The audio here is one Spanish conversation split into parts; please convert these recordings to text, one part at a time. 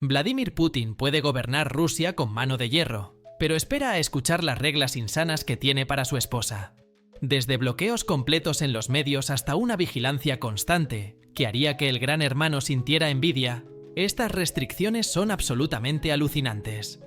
Vladimir Putin puede gobernar Rusia con mano de hierro, pero espera a escuchar las reglas insanas que tiene para su esposa. Desde bloqueos completos en los medios hasta una vigilancia constante, que haría que el gran hermano sintiera envidia, estas restricciones son absolutamente alucinantes.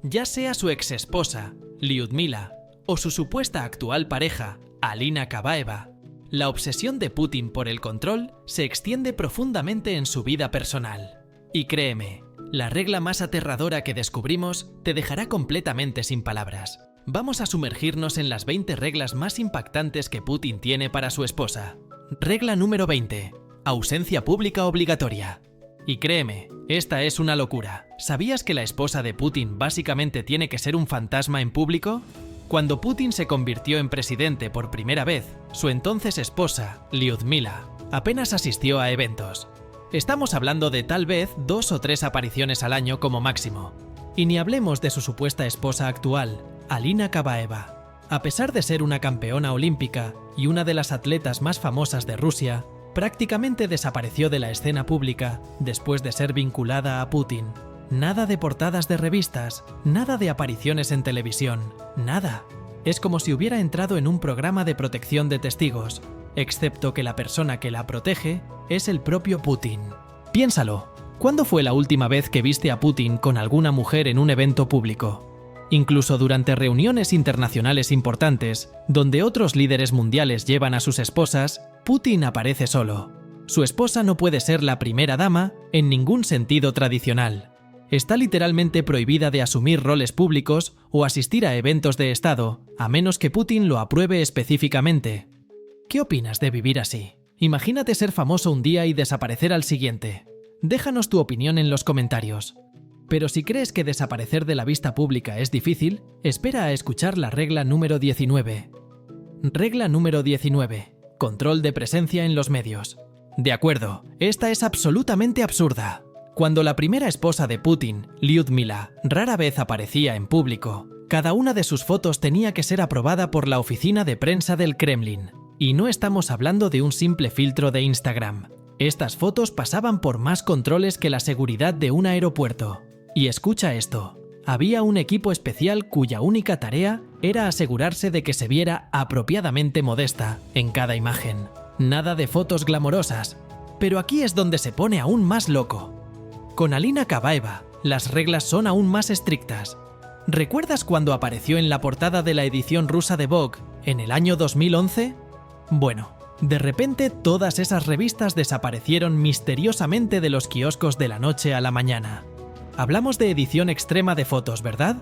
Ya sea su exesposa, Lyudmila, o su supuesta actual pareja, Alina Kabaeva, la obsesión de Putin por el control se extiende profundamente en su vida personal. Y créeme, la regla más aterradora que descubrimos te dejará completamente sin palabras. Vamos a sumergirnos en las 20 reglas más impactantes que Putin tiene para su esposa. Regla número 20. Ausencia pública obligatoria. Y créeme, esta es una locura. ¿Sabías que la esposa de Putin básicamente tiene que ser un fantasma en público? Cuando Putin se convirtió en presidente por primera vez, su entonces esposa, Lyudmila, apenas asistió a eventos. Estamos hablando de tal vez 2 o 3 apariciones al año como máximo. Y ni hablemos de su supuesta esposa actual, Alina Kabaeva. A pesar de ser una campeona olímpica y una de las atletas más famosas de Rusia, prácticamente desapareció de la escena pública después de ser vinculada a Putin. Nada de portadas de revistas, nada de apariciones en televisión, nada. Es como si hubiera entrado en un programa de protección de testigos, excepto que la persona que la protege es el propio Putin. Piénsalo, ¿cuándo fue la última vez que viste a Putin con alguna mujer en un evento público? Incluso durante reuniones internacionales importantes, donde otros líderes mundiales llevan a sus esposas, Putin aparece solo. Su esposa no puede ser la primera dama en ningún sentido tradicional. Está literalmente prohibida de asumir roles públicos o asistir a eventos de Estado, a menos que Putin lo apruebe específicamente. ¿Qué opinas de vivir así? Imagínate ser famoso un día y desaparecer al siguiente. Déjanos tu opinión en los comentarios. Pero si crees que desaparecer de la vista pública es difícil, espera a escuchar la regla número 19. Regla número 19. Control de presencia en los medios. De acuerdo, esta es absolutamente absurda. Cuando la primera esposa de Putin, Lyudmila, rara vez aparecía en público, cada una de sus fotos tenía que ser aprobada por la oficina de prensa del Kremlin. Y no estamos hablando de un simple filtro de Instagram. Estas fotos pasaban por más controles que la seguridad de un aeropuerto. Y escucha esto, había un equipo especial cuya única tarea era asegurarse de que se viera apropiadamente modesta en cada imagen. Nada de fotos glamorosas. Pero aquí es donde se pone aún más loco. Con Alina Kabaeva, las reglas son aún más estrictas. ¿Recuerdas cuando apareció en la portada de la edición rusa de Vogue en el año 2011? Bueno, de repente todas esas revistas desaparecieron misteriosamente de los kioscos de la noche a la mañana. Hablamos de edición extrema de fotos, ¿verdad?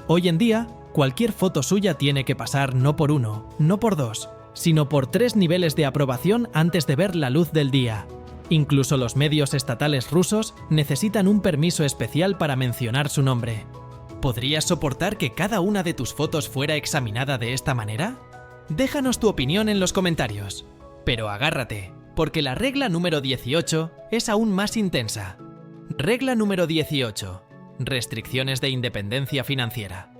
Hoy en día, cualquier foto suya tiene que pasar no por 1, no por 2, sino por 3 niveles de aprobación antes de ver la luz del día. Incluso los medios estatales rusos necesitan un permiso especial para mencionar su nombre. ¿Podrías soportar que cada una de tus fotos fuera examinada de esta manera? Déjanos tu opinión en los comentarios. Pero agárrate, porque la regla número 18 es aún más intensa. Regla número 18. Restricciones de independencia financiera.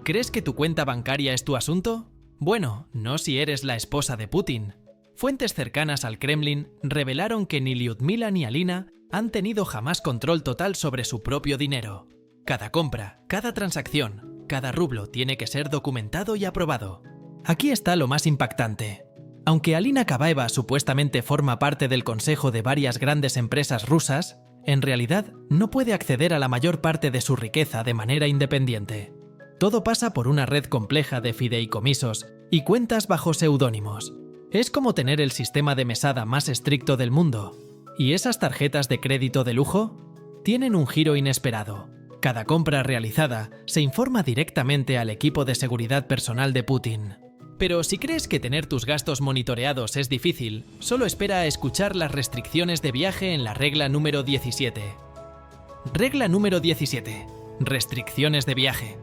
¿Crees que tu cuenta bancaria es tu asunto? Bueno, no si eres la esposa de Putin. Fuentes cercanas al Kremlin revelaron que ni Lyudmila ni Alina han tenido jamás control total sobre su propio dinero. Cada compra, cada transacción, cada rublo tiene que ser documentado y aprobado. Aquí está lo más impactante. Aunque Alina Kabaeva supuestamente forma parte del consejo de varias grandes empresas rusas, en realidad no puede acceder a la mayor parte de su riqueza de manera independiente. Todo pasa por una red compleja de fideicomisos y cuentas bajo seudónimos. Es como tener el sistema de mesada más estricto del mundo. ¿Y esas tarjetas de crédito de lujo? Tienen un giro inesperado. Cada compra realizada se informa directamente al equipo de seguridad personal de Putin. Pero si crees que tener tus gastos monitoreados es difícil, solo espera a escuchar las restricciones de viaje en la regla número 17. Regla número 17. Restricciones de viaje.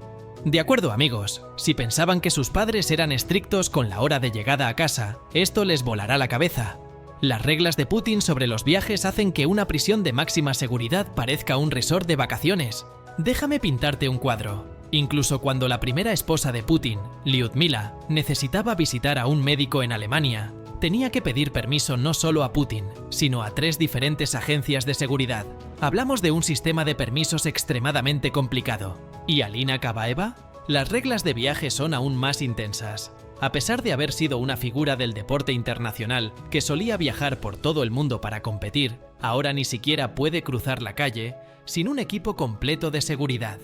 De acuerdo, amigos, si pensaban que sus padres eran estrictos con la hora de llegada a casa, esto les volará la cabeza. Las reglas de Putin sobre los viajes hacen que una prisión de máxima seguridad parezca un resort de vacaciones. Déjame pintarte un cuadro. Incluso cuando la primera esposa de Putin, Lyudmila, necesitaba visitar a un médico en Alemania, tenía que pedir permiso no solo a Putin, sino a 3 diferentes agencias de seguridad. Hablamos de un sistema de permisos extremadamente complicado. ¿Y Alina Kabaeva? Las reglas de viaje son aún más intensas. A pesar de haber sido una figura del deporte internacional que solía viajar por todo el mundo para competir, ahora ni siquiera puede cruzar la calle sin un equipo completo de seguridad.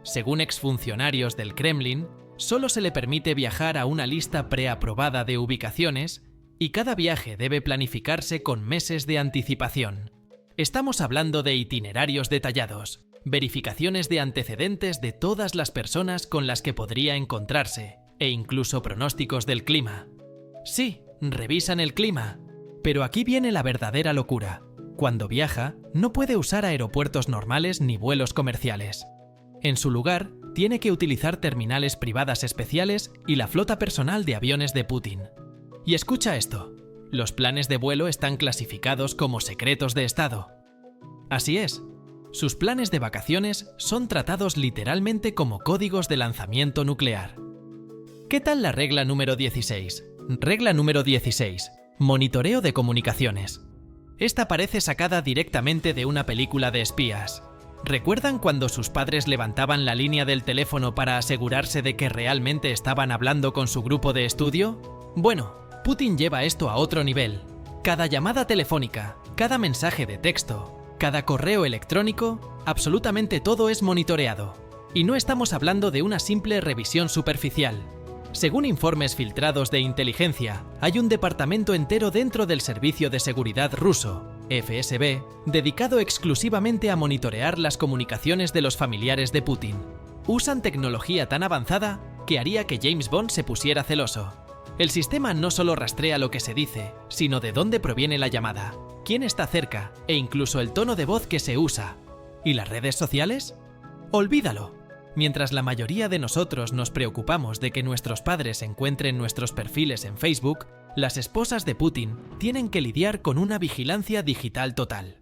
Según exfuncionarios del Kremlin, solo se le permite viajar a una lista preaprobada de ubicaciones y cada viaje debe planificarse con meses de anticipación. Estamos hablando de itinerarios detallados, verificaciones de antecedentes de todas las personas con las que podría encontrarse, e incluso pronósticos del clima. Sí, revisan el clima. Pero aquí viene la verdadera locura. Cuando viaja, no puede usar aeropuertos normales ni vuelos comerciales. En su lugar, tiene que utilizar terminales privadas especiales y la flota personal de aviones de Putin. Y escucha esto. Los planes de vuelo están clasificados como secretos de Estado. Así es. Sus planes de vacaciones son tratados literalmente como códigos de lanzamiento nuclear. ¿Qué tal la regla número 16? Regla número 16. Monitoreo de comunicaciones. Esta parece sacada directamente de una película de espías. ¿Recuerdan cuando sus padres levantaban la línea del teléfono para asegurarse de que realmente estaban hablando con su grupo de estudio? Bueno, Putin lleva esto a otro nivel. Cada llamada telefónica, cada mensaje de texto, cada correo electrónico, absolutamente todo es monitoreado. Y no estamos hablando de una simple revisión superficial. Según informes filtrados de inteligencia, hay un departamento entero dentro del Servicio de Seguridad ruso, FSB, dedicado exclusivamente a monitorear las comunicaciones de los familiares de Putin. Usan tecnología tan avanzada que haría que James Bond se pusiera celoso. El sistema no solo rastrea lo que se dice, sino de dónde proviene la llamada, quién está cerca e incluso el tono de voz que se usa. ¿Y las redes sociales? ¡Olvídalo! Mientras la mayoría de nosotros nos preocupamos de que nuestros padres encuentren nuestros perfiles en Facebook, las esposas de Putin tienen que lidiar con una vigilancia digital total.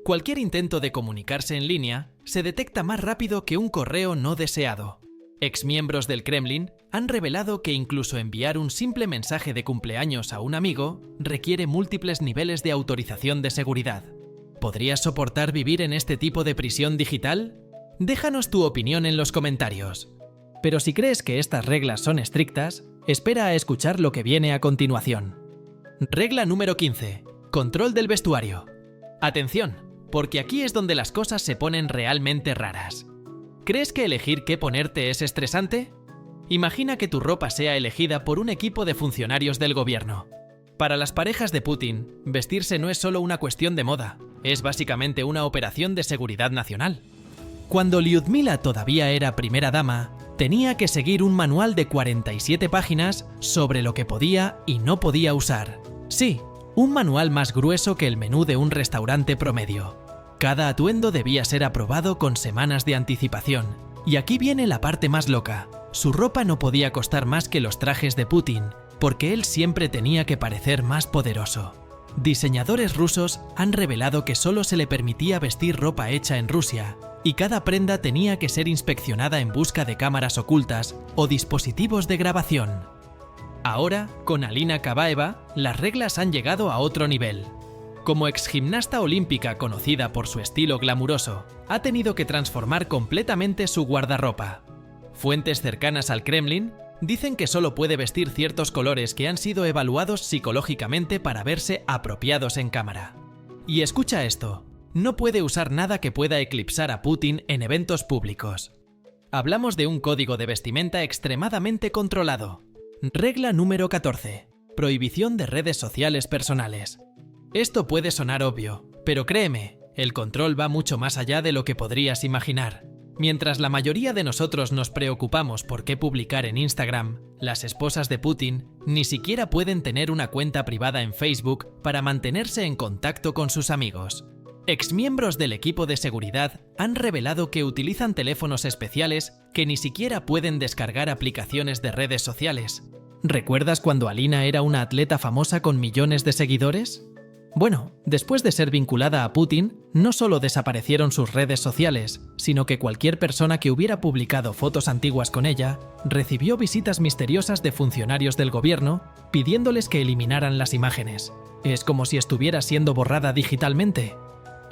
Cualquier intento de comunicarse en línea se detecta más rápido que un correo no deseado. Exmiembros del Kremlin han revelado que incluso enviar un simple mensaje de cumpleaños a un amigo requiere múltiples niveles de autorización de seguridad. ¿Podrías soportar vivir en este tipo de prisión digital? Déjanos tu opinión en los comentarios. Pero si crees que estas reglas son estrictas, espera a escuchar lo que viene a continuación. Regla número 15. Control del vestuario. Atención, porque aquí es donde las cosas se ponen realmente raras. ¿Crees que elegir qué ponerte es estresante? Imagina que tu ropa sea elegida por un equipo de funcionarios del gobierno. Para las parejas de Putin, vestirse no es solo una cuestión de moda, es básicamente una operación de seguridad nacional. Cuando Lyudmila todavía era primera dama, tenía que seguir un manual de 47 páginas sobre lo que podía y no podía usar. Sí, un manual más grueso que el menú de un restaurante promedio. Cada atuendo debía ser aprobado con semanas de anticipación. Y aquí viene la parte más loca. Su ropa no podía costar más que los trajes de Putin, porque él siempre tenía que parecer más poderoso. Diseñadores rusos han revelado que solo se le permitía vestir ropa hecha en Rusia, y cada prenda tenía que ser inspeccionada en busca de cámaras ocultas o dispositivos de grabación. Ahora, con Alina Kabaeva, las reglas han llegado a otro nivel. Como exgimnasta olímpica conocida por su estilo glamuroso, ha tenido que transformar completamente su guardarropa. Fuentes cercanas al Kremlin dicen que solo puede vestir ciertos colores que han sido evaluados psicológicamente para verse apropiados en cámara. Y escucha esto. No puede usar nada que pueda eclipsar a Putin en eventos públicos. Hablamos de un código de vestimenta extremadamente controlado. Regla número 14. Prohibición de redes sociales personales. Esto puede sonar obvio, pero créeme, el control va mucho más allá de lo que podrías imaginar. Mientras la mayoría de nosotros nos preocupamos por qué publicar en Instagram, las esposas de Putin ni siquiera pueden tener una cuenta privada en Facebook para mantenerse en contacto con sus amigos. Exmiembros del equipo de seguridad han revelado que utilizan teléfonos especiales que ni siquiera pueden descargar aplicaciones de redes sociales. ¿Recuerdas cuando Alina era una atleta famosa con millones de seguidores? Bueno, después de ser vinculada a Putin, no solo desaparecieron sus redes sociales, sino que cualquier persona que hubiera publicado fotos antiguas con ella recibió visitas misteriosas de funcionarios del gobierno pidiéndoles que eliminaran las imágenes. Es como si estuviera siendo borrada digitalmente.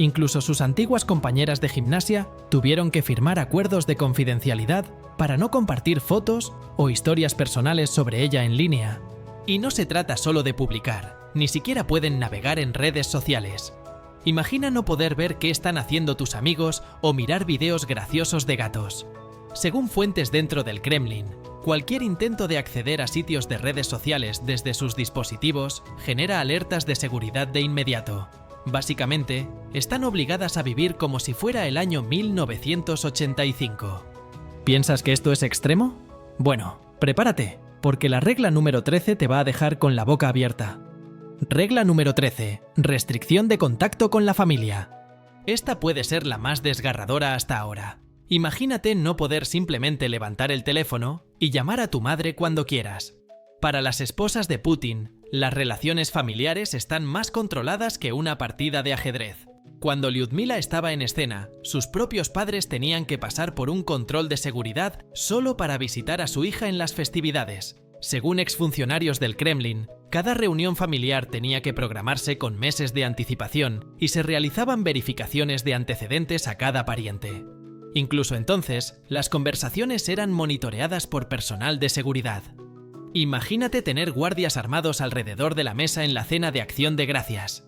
Incluso sus antiguas compañeras de gimnasia tuvieron que firmar acuerdos de confidencialidad para no compartir fotos o historias personales sobre ella en línea. Y no se trata solo de publicar, ni siquiera pueden navegar en redes sociales. Imagina no poder ver qué están haciendo tus amigos o mirar videos graciosos de gatos. Según fuentes dentro del Kremlin, cualquier intento de acceder a sitios de redes sociales desde sus dispositivos genera alertas de seguridad de inmediato. Básicamente, están obligadas a vivir como si fuera el año 1985. ¿Piensas que esto es extremo? Bueno, prepárate, porque la regla número 13 te va a dejar con la boca abierta. Regla número 13. Restricción de contacto con la familia. Esta puede ser la más desgarradora hasta ahora. Imagínate no poder simplemente levantar el teléfono y llamar a tu madre cuando quieras. Para las esposas de Putin, las relaciones familiares están más controladas que una partida de ajedrez. Cuando Lyudmila estaba en escena, sus propios padres tenían que pasar por un control de seguridad solo para visitar a su hija en las festividades. Según exfuncionarios del Kremlin, cada reunión familiar tenía que programarse con meses de anticipación y se realizaban verificaciones de antecedentes a cada pariente. Incluso entonces, las conversaciones eran monitoreadas por personal de seguridad. Imagínate tener guardias armados alrededor de la mesa en la cena de Acción de Gracias.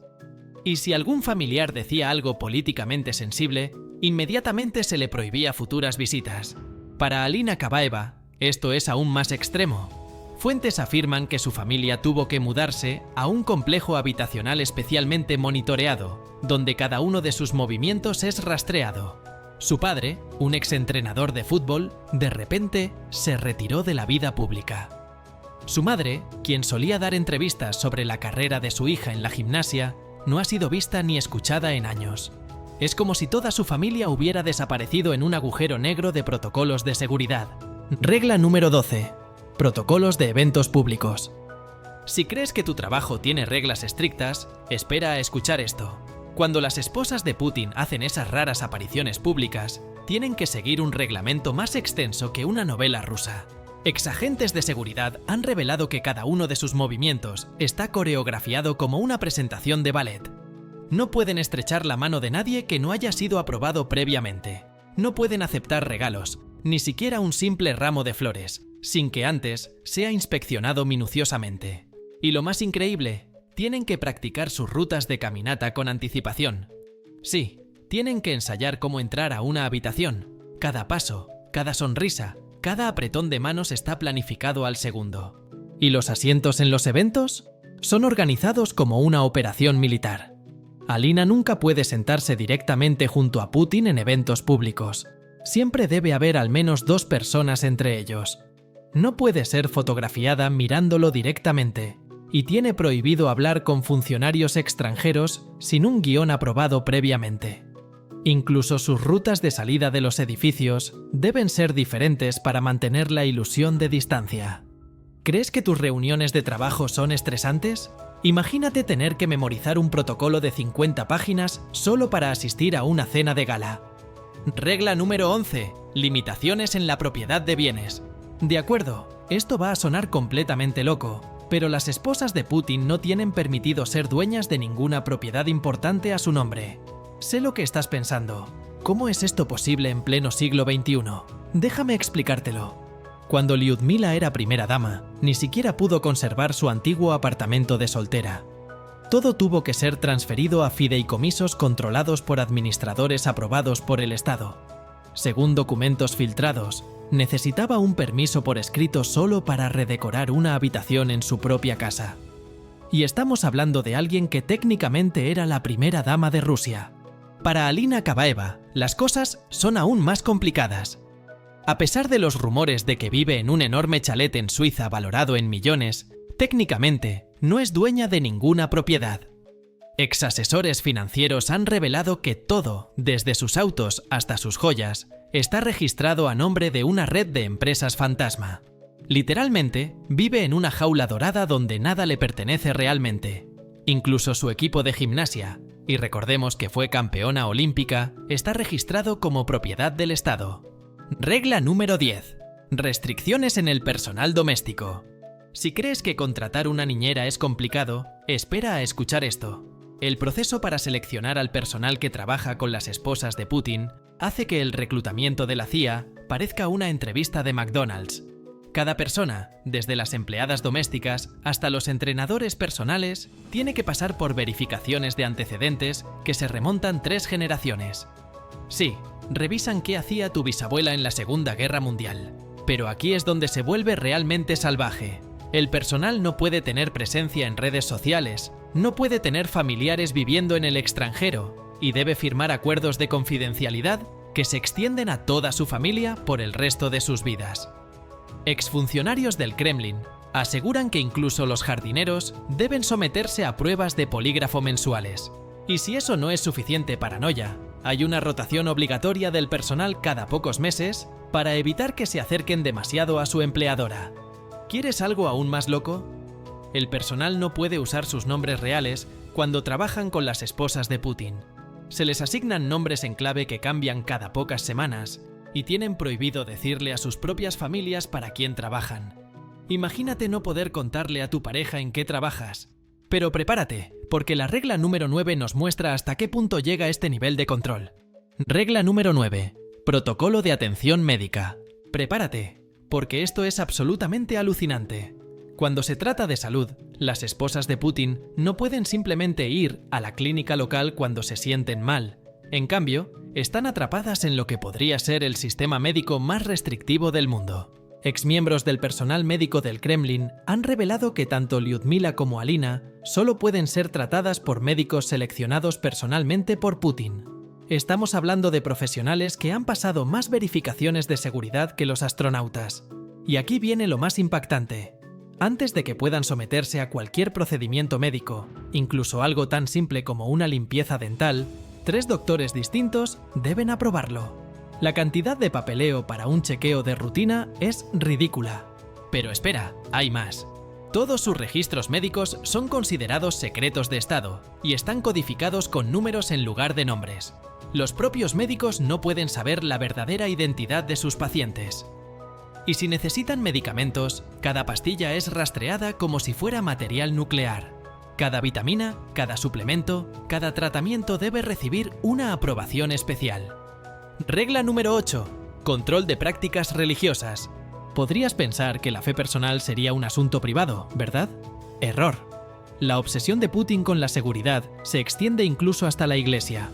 Y si algún familiar decía algo políticamente sensible, inmediatamente se le prohibía futuras visitas. Para Alina Kabaeva, esto es aún más extremo. Fuentes afirman que su familia tuvo que mudarse a un complejo habitacional especialmente monitoreado, donde cada uno de sus movimientos es rastreado. Su padre, un exentrenador de fútbol, de repente se retiró de la vida pública. Su madre, quien solía dar entrevistas sobre la carrera de su hija en la gimnasia, no ha sido vista ni escuchada en años. Es como si toda su familia hubiera desaparecido en un agujero negro de protocolos de seguridad. Regla número 12. Protocolos de eventos públicos. Si crees que tu trabajo tiene reglas estrictas, espera a escuchar esto. Cuando las esposas de Putin hacen esas raras apariciones públicas, tienen que seguir un reglamento más extenso que una novela rusa. Exagentes de seguridad han revelado que cada uno de sus movimientos está coreografiado como una presentación de ballet. No pueden estrechar la mano de nadie que no haya sido aprobado previamente. No pueden aceptar regalos, ni siquiera un simple ramo de flores, sin que antes sea inspeccionado minuciosamente. Y lo más increíble, tienen que practicar sus rutas de caminata con anticipación. Sí, tienen que ensayar cómo entrar a una habitación. Cada paso, cada sonrisa, cada apretón de manos está planificado al segundo. ¿Y los asientos en los eventos? Son organizados como una operación militar. Alina nunca puede sentarse directamente junto a Putin en eventos públicos. Siempre debe haber al menos 2 personas entre ellos. No puede ser fotografiada mirándolo directamente y tiene prohibido hablar con funcionarios extranjeros sin un guión aprobado previamente. Incluso sus rutas de salida de los edificios deben ser diferentes para mantener la ilusión de distancia. ¿Crees que tus reuniones de trabajo son estresantes? Imagínate tener que memorizar un protocolo de 50 páginas solo para asistir a una cena de gala. Regla número 11. Limitaciones en la propiedad de bienes. De acuerdo, esto va a sonar completamente loco, pero las esposas de Putin no tienen permitido ser dueñas de ninguna propiedad importante a su nombre. Sé lo que estás pensando. ¿Cómo es esto posible en pleno siglo XXI? Déjame explicártelo. Cuando Lyudmila era primera dama, ni siquiera pudo conservar su antiguo apartamento de soltera. Todo tuvo que ser transferido a fideicomisos controlados por administradores aprobados por el Estado. Según documentos filtrados, necesitaba un permiso por escrito solo para redecorar una habitación en su propia casa. Y estamos hablando de alguien que técnicamente era la primera dama de Rusia. Para Alina Kabaeva, las cosas son aún más complicadas. A pesar de los rumores de que vive en un enorme chalet en Suiza valorado en millones, técnicamente no es dueña de ninguna propiedad. Exasesores financieros han revelado que todo, desde sus autos hasta sus joyas, está registrado a nombre de una red de empresas fantasma. Literalmente, vive en una jaula dorada donde nada le pertenece realmente. Incluso su equipo de gimnasia, y recordemos que fue campeona olímpica, está registrado como propiedad del Estado. Regla número 10. Restricciones en el personal doméstico. Si crees que contratar una niñera es complicado, espera a escuchar esto. El proceso para seleccionar al personal que trabaja con las esposas de Putin hace que el reclutamiento de la CIA parezca una entrevista de McDonald's. Cada persona, desde las empleadas domésticas hasta los entrenadores personales, tiene que pasar por verificaciones de antecedentes que se remontan 3 generaciones. Sí, revisan qué hacía tu bisabuela en la Segunda Guerra Mundial. Pero aquí es donde se vuelve realmente salvaje. El personal no puede tener presencia en redes sociales, no puede tener familiares viviendo en el extranjero y debe firmar acuerdos de confidencialidad que se extienden a toda su familia por el resto de sus vidas. Exfuncionarios del Kremlin aseguran que incluso los jardineros deben someterse a pruebas de polígrafo mensuales. Y si eso no es suficiente paranoia, hay una rotación obligatoria del personal cada pocos meses para evitar que se acerquen demasiado a su empleadora. ¿Quieres algo aún más loco? El personal no puede usar sus nombres reales cuando trabajan con las esposas de Putin. Se les asignan nombres en clave que cambian cada pocas semanas y tienen prohibido decirle a sus propias familias para quién trabajan. Imagínate no poder contarle a tu pareja en qué trabajas. Pero prepárate, porque la regla número 9 nos muestra hasta qué punto llega este nivel de control. Regla número 9. Protocolo de atención médica. Prepárate, porque esto es absolutamente alucinante. Cuando se trata de salud, las esposas de Putin no pueden simplemente ir a la clínica local cuando se sienten mal. En cambio, están atrapadas en lo que podría ser el sistema médico más restrictivo del mundo. Exmiembros del personal médico del Kremlin han revelado que tanto Lyudmila como Alina solo pueden ser tratadas por médicos seleccionados personalmente por Putin. Estamos hablando de profesionales que han pasado más verificaciones de seguridad que los astronautas. Y aquí viene lo más impactante. Antes de que puedan someterse a cualquier procedimiento médico, incluso algo tan simple como una limpieza dental, 3 doctores distintos deben aprobarlo. La cantidad de papeleo para un chequeo de rutina es ridícula. Pero espera, hay más. Todos sus registros médicos son considerados secretos de Estado y están codificados con números en lugar de nombres. Los propios médicos no pueden saber la verdadera identidad de sus pacientes. Y si necesitan medicamentos, cada pastilla es rastreada como si fuera material nuclear. Cada vitamina, cada suplemento, cada tratamiento debe recibir una aprobación especial. Regla número 8. Control de prácticas religiosas. Podrías pensar que la fe personal sería un asunto privado, ¿verdad? Error. La obsesión de Putin con la seguridad se extiende incluso hasta la iglesia.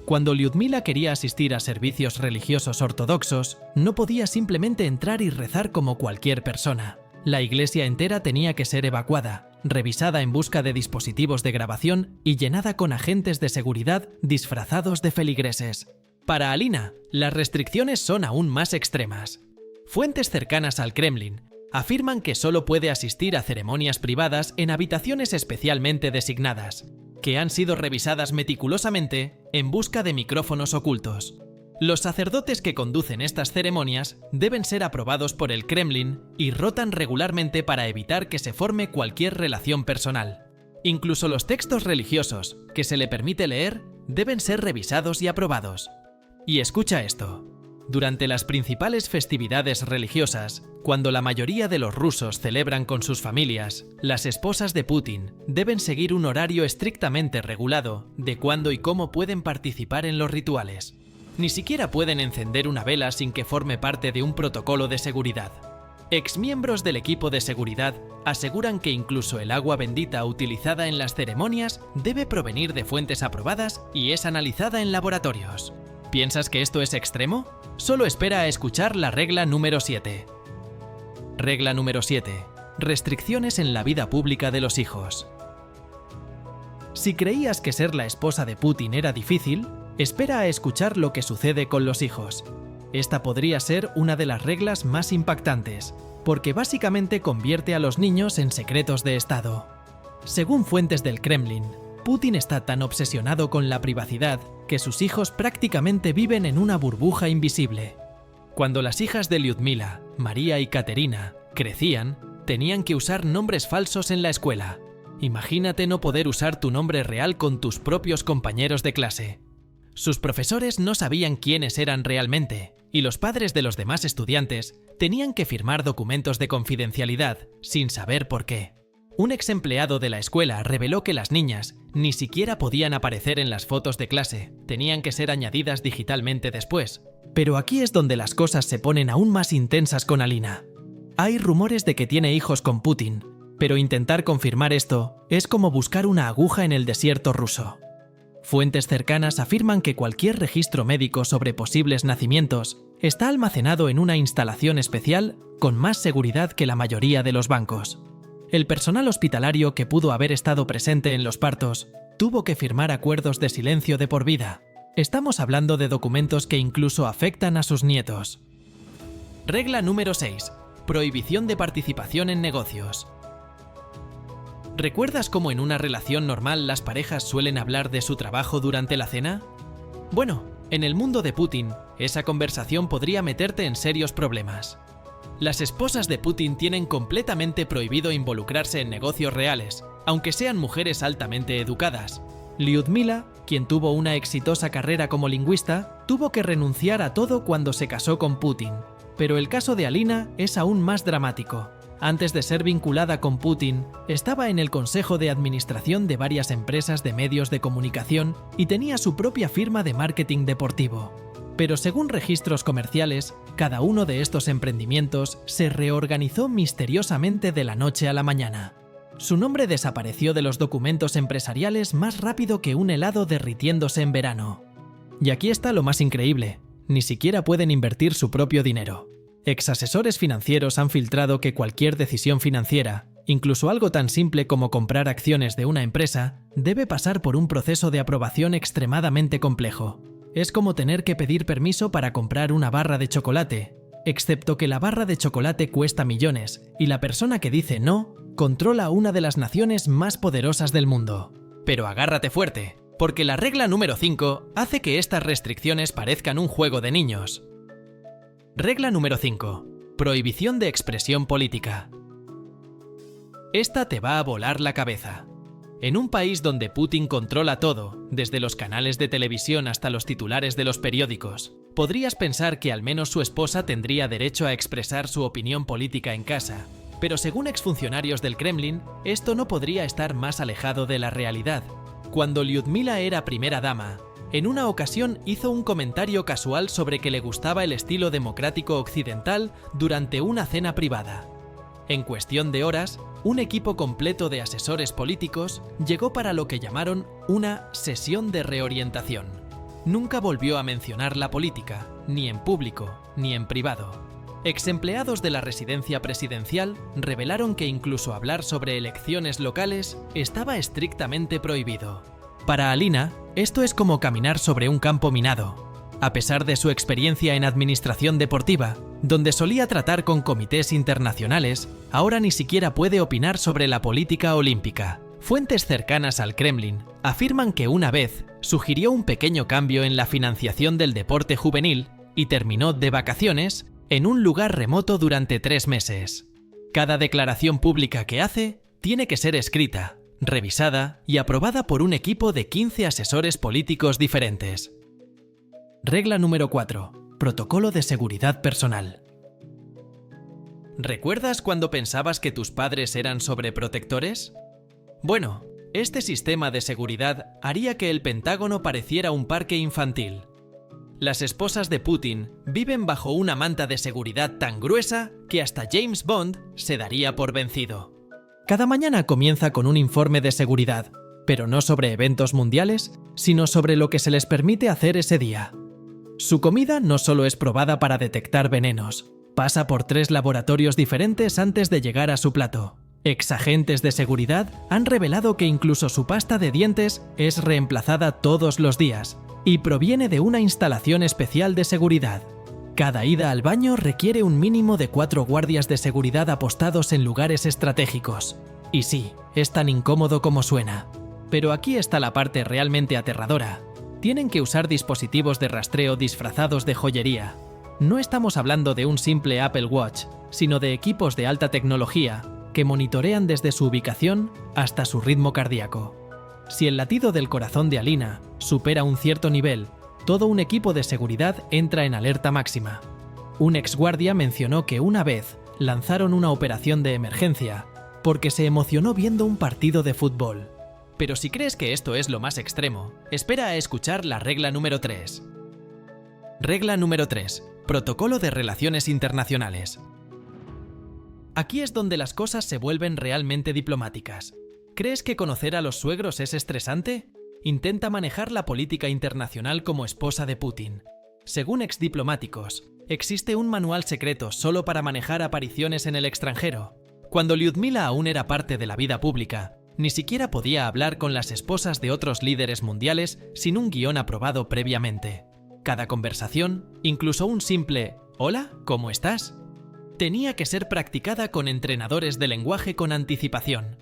Cuando Lyudmila quería asistir a servicios religiosos ortodoxos, no podía simplemente entrar y rezar como cualquier persona. La iglesia entera tenía que ser evacuada, revisada en busca de dispositivos de grabación y llenada con agentes de seguridad disfrazados de feligreses. Para Alina, las restricciones son aún más extremas. Fuentes cercanas al Kremlin afirman que solo puede asistir a ceremonias privadas en habitaciones especialmente designadas, que han sido revisadas meticulosamente en busca de micrófonos ocultos. Los sacerdotes que conducen estas ceremonias deben ser aprobados por el Kremlin y rotan regularmente para evitar que se forme cualquier relación personal. Incluso los textos religiosos que se le permite leer deben ser revisados y aprobados. Y escucha esto. Durante las principales festividades religiosas, cuando la mayoría de los rusos celebran con sus familias, las esposas de Putin deben seguir un horario estrictamente regulado de cuándo y cómo pueden participar en los rituales. Ni siquiera pueden encender una vela sin que forme parte de un protocolo de seguridad. Exmiembros del equipo de seguridad aseguran que incluso el agua bendita utilizada en las ceremonias debe provenir de fuentes aprobadas y es analizada en laboratorios. ¿Piensas que esto es extremo? Solo espera a escuchar la regla número 7. Regla número 7. Restricciones en la vida pública de los hijos. Si creías que ser la esposa de Putin era difícil, espera a escuchar lo que sucede con los hijos. Esta podría ser una de las reglas más impactantes, porque básicamente convierte a los niños en secretos de Estado. Según fuentes del Kremlin, Putin está tan obsesionado con la privacidad que sus hijos prácticamente viven en una burbuja invisible. Cuando las hijas de Lyudmila, María y Katerina, crecían, tenían que usar nombres falsos en la escuela. Imagínate no poder usar tu nombre real con tus propios compañeros de clase. Sus profesores no sabían quiénes eran realmente, y los padres de los demás estudiantes tenían que firmar documentos de confidencialidad sin saber por qué. Un ex empleado de la escuela reveló que las niñas ni siquiera podían aparecer en las fotos de clase, tenían que ser añadidas digitalmente después. Pero aquí es donde las cosas se ponen aún más intensas con Alina. Hay rumores de que tiene hijos con Putin, pero intentar confirmar esto es como buscar una aguja en el desierto ruso. Fuentes cercanas afirman que cualquier registro médico sobre posibles nacimientos está almacenado en una instalación especial con más seguridad que la mayoría de los bancos. El personal hospitalario que pudo haber estado presente en los partos tuvo que firmar acuerdos de silencio de por vida. Estamos hablando de documentos que incluso afectan a sus nietos. Regla número 6. Prohibición de participación en negocios. ¿Recuerdas cómo en una relación normal las parejas suelen hablar de su trabajo durante la cena? Bueno, en el mundo de Putin, esa conversación podría meterte en serios problemas. Las esposas de Putin tienen completamente prohibido involucrarse en negocios reales, aunque sean mujeres altamente educadas. Lyudmila, quien tuvo una exitosa carrera como lingüista, tuvo que renunciar a todo cuando se casó con Putin. Pero el caso de Alina es aún más dramático. Antes de ser vinculada con Putin, estaba en el consejo de administración de varias empresas de medios de comunicación y tenía su propia firma de marketing deportivo. Pero según registros comerciales, cada uno de estos emprendimientos se reorganizó misteriosamente de la noche a la mañana. Su nombre desapareció de los documentos empresariales más rápido que un helado derritiéndose en verano. Y aquí está lo más increíble, ni siquiera pueden invertir su propio dinero. Exasesores financieros han filtrado que cualquier decisión financiera, incluso algo tan simple como comprar acciones de una empresa, debe pasar por un proceso de aprobación extremadamente complejo. Es como tener que pedir permiso para comprar una barra de chocolate, excepto que la barra de chocolate cuesta millones y la persona que dice no controla una de las naciones más poderosas del mundo. Pero agárrate fuerte, porque la regla número 5 hace que estas restricciones parezcan un juego de niños. Regla número 5. Prohibición de expresión política. Esta te va a volar la cabeza. En un país donde Putin controla todo, desde los canales de televisión hasta los titulares de los periódicos, podrías pensar que al menos su esposa tendría derecho a expresar su opinión política en casa. Pero según exfuncionarios del Kremlin, esto no podría estar más alejado de la realidad. Cuando Lyudmila era primera dama, en una ocasión hizo un comentario casual sobre que le gustaba el estilo democrático occidental durante una cena privada. En cuestión de horas, un equipo completo de asesores políticos llegó para lo que llamaron una sesión de reorientación. Nunca volvió a mencionar la política, ni en público, ni en privado. Exempleados de la residencia presidencial revelaron que incluso hablar sobre elecciones locales estaba estrictamente prohibido. Para Alina, esto es como caminar sobre un campo minado. A pesar de su experiencia en administración deportiva, donde solía tratar con comités internacionales, ahora ni siquiera puede opinar sobre la política olímpica. Fuentes cercanas al Kremlin afirman que una vez sugirió un pequeño cambio en la financiación del deporte juvenil y terminó de vacaciones en un lugar remoto durante 3 meses. Cada declaración pública que hace tiene que ser escrita, revisada y aprobada por un equipo de 15 asesores políticos diferentes. Regla número 4. Protocolo de seguridad personal. ¿Recuerdas cuando pensabas que tus padres eran sobreprotectores? Bueno, este sistema de seguridad haría que el Pentágono pareciera un parque infantil. Las esposas de Putin viven bajo una manta de seguridad tan gruesa que hasta James Bond se daría por vencido. Cada mañana comienza con un informe de seguridad, pero no sobre eventos mundiales, sino sobre lo que se les permite hacer ese día. Su comida no solo es probada para detectar venenos, pasa por 3 laboratorios diferentes antes de llegar a su plato. Exagentes de seguridad han revelado que incluso su pasta de dientes es reemplazada todos los días y proviene de una instalación especial de seguridad. Cada ida al baño requiere un mínimo de 4 guardias de seguridad apostados en lugares estratégicos. Y sí, es tan incómodo como suena. Pero aquí está la parte realmente aterradora. Tienen que usar dispositivos de rastreo disfrazados de joyería. No estamos hablando de un simple Apple Watch, sino de equipos de alta tecnología que monitorean desde su ubicación hasta su ritmo cardíaco. Si el latido del corazón de Alina supera un cierto nivel, todo un equipo de seguridad entra en alerta máxima. Un exguardia mencionó que una vez lanzaron una operación de emergencia, porque se emocionó viendo un partido de fútbol. Pero si crees que esto es lo más extremo, espera a escuchar la regla número 3. Regla número 3. Protocolo de relaciones internacionales. Aquí es donde las cosas se vuelven realmente diplomáticas. ¿Crees que conocer a los suegros es estresante? Intenta manejar la política internacional como esposa de Putin. Según exdiplomáticos, existe un manual secreto solo para manejar apariciones en el extranjero. Cuando Lyudmila aún era parte de la vida pública, ni siquiera podía hablar con las esposas de otros líderes mundiales sin un guión aprobado previamente. Cada conversación, incluso un simple «Hola, ¿cómo estás?», tenía que ser practicada con entrenadores de lenguaje con anticipación.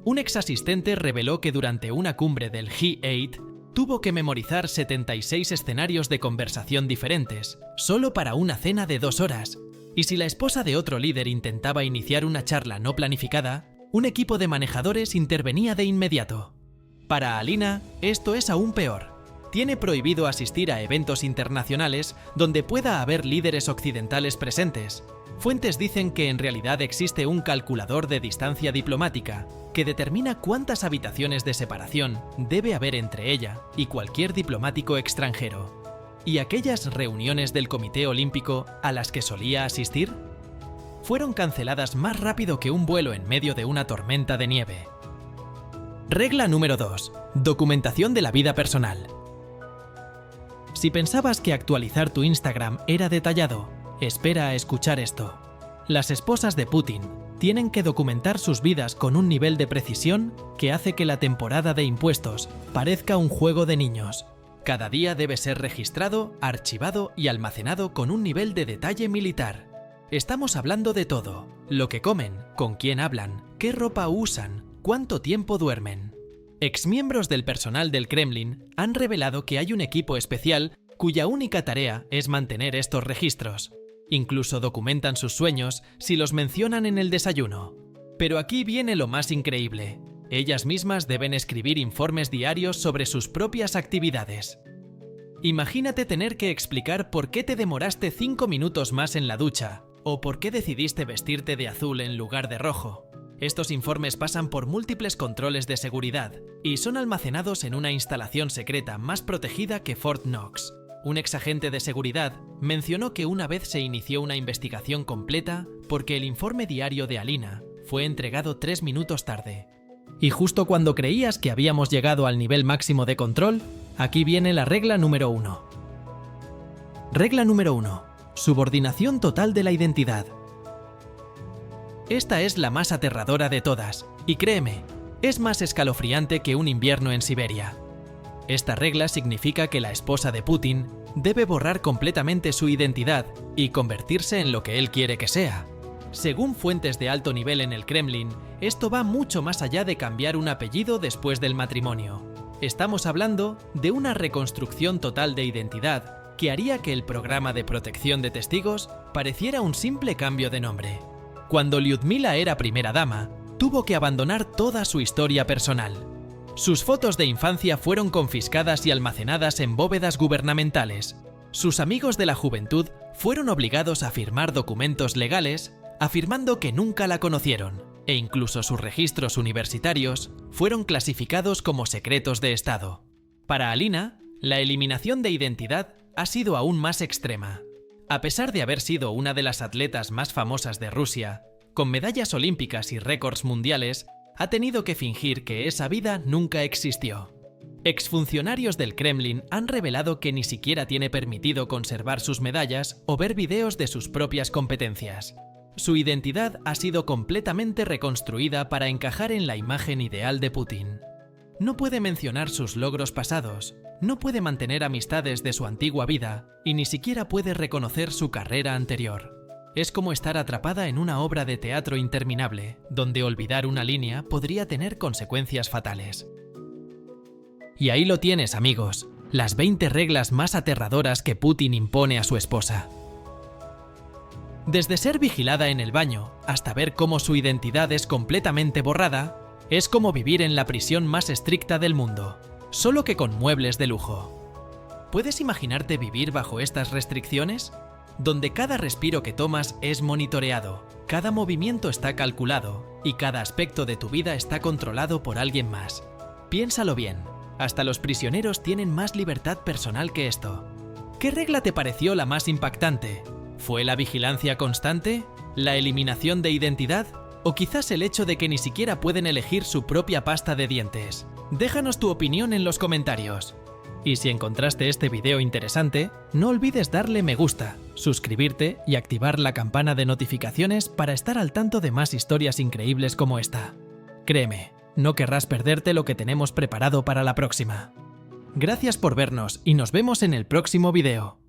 Un exasistente reveló que durante una cumbre del G8 tuvo que memorizar 76 escenarios de conversación diferentes, solo para una cena de 2 horas. Y si la esposa de otro líder intentaba iniciar una charla no planificada, un equipo de manejadores intervenía de inmediato. Para Alina, esto es aún peor. Tiene prohibido asistir a eventos internacionales donde pueda haber líderes occidentales presentes. Fuentes dicen que en realidad existe un calculador de distancia diplomática que determina cuántas habitaciones de separación debe haber entre ella y cualquier diplomático extranjero. ¿Y aquellas reuniones del Comité Olímpico a las que solía asistir? Fueron canceladas más rápido que un vuelo en medio de una tormenta de nieve. Regla número 2. Documentación de la vida personal. Si pensabas que actualizar tu Instagram era detallado, espera a escuchar esto. Las esposas de Putin tienen que documentar sus vidas con un nivel de precisión que hace que la temporada de impuestos parezca un juego de niños. Cada día debe ser registrado, archivado y almacenado con un nivel de detalle militar. Estamos hablando de todo: lo que comen, con quién hablan, qué ropa usan, cuánto tiempo duermen. Exmiembros del personal del Kremlin han revelado que hay un equipo especial cuya única tarea es mantener estos registros. Incluso documentan sus sueños si los mencionan en el desayuno. Pero aquí viene lo más increíble. Ellas mismas deben escribir informes diarios sobre sus propias actividades. Imagínate tener que explicar por qué te demoraste 5 minutos más en la ducha, o por qué decidiste vestirte de azul en lugar de rojo. Estos informes pasan por múltiples controles de seguridad y son almacenados en una instalación secreta más protegida que Fort Knox. Un exagente de seguridad mencionó que una vez se inició una investigación completa porque el informe diario de Alina fue entregado 3 minutos tarde. Y justo cuando creías que habíamos llegado al nivel máximo de control, aquí viene la regla número 1. Regla número 1. Subordinación total de la identidad. Esta es la más aterradora de todas, y créeme, es más escalofriante que un invierno en Siberia. Esta regla significa que la esposa de Putin debe borrar completamente su identidad y convertirse en lo que él quiere que sea. Según fuentes de alto nivel en el Kremlin, esto va mucho más allá de cambiar un apellido después del matrimonio. Estamos hablando de una reconstrucción total de identidad que haría que el programa de protección de testigos pareciera un simple cambio de nombre. Cuando Lyudmila era primera dama, tuvo que abandonar toda su historia personal. Sus fotos de infancia fueron confiscadas y almacenadas en bóvedas gubernamentales. Sus amigos de la juventud fueron obligados a firmar documentos legales afirmando que nunca la conocieron, e incluso sus registros universitarios fueron clasificados como secretos de Estado. Para Alina, la eliminación de identidad ha sido aún más extrema. A pesar de haber sido una de las atletas más famosas de Rusia, con medallas olímpicas y récords mundiales, ha tenido que fingir que esa vida nunca existió. Exfuncionarios del Kremlin han revelado que ni siquiera tiene permitido conservar sus medallas o ver videos de sus propias competencias. Su identidad ha sido completamente reconstruida para encajar en la imagen ideal de Putin. No puede mencionar sus logros pasados, no puede mantener amistades de su antigua vida y ni siquiera puede reconocer su carrera anterior. Es como estar atrapada en una obra de teatro interminable, donde olvidar una línea podría tener consecuencias fatales. Y ahí lo tienes, amigos, las 20 reglas más aterradoras que Putin impone a su esposa. Desde ser vigilada en el baño hasta ver cómo su identidad es completamente borrada, es como vivir en la prisión más estricta del mundo, solo que con muebles de lujo. ¿Puedes imaginarte vivir bajo estas restricciones? Donde cada respiro que tomas es monitoreado, cada movimiento está calculado y cada aspecto de tu vida está controlado por alguien más. Piénsalo bien, hasta los prisioneros tienen más libertad personal que esto. ¿Qué regla te pareció la más impactante? ¿Fue la vigilancia constante? ¿La eliminación de identidad? ¿O quizás el hecho de que ni siquiera pueden elegir su propia pasta de dientes? Déjanos tu opinión en los comentarios. Y si encontraste este video interesante, no olvides darle me gusta, suscribirte y activar la campana de notificaciones para estar al tanto de más historias increíbles como esta. Créeme, no querrás perderte lo que tenemos preparado para la próxima. Gracias por vernos y nos vemos en el próximo video.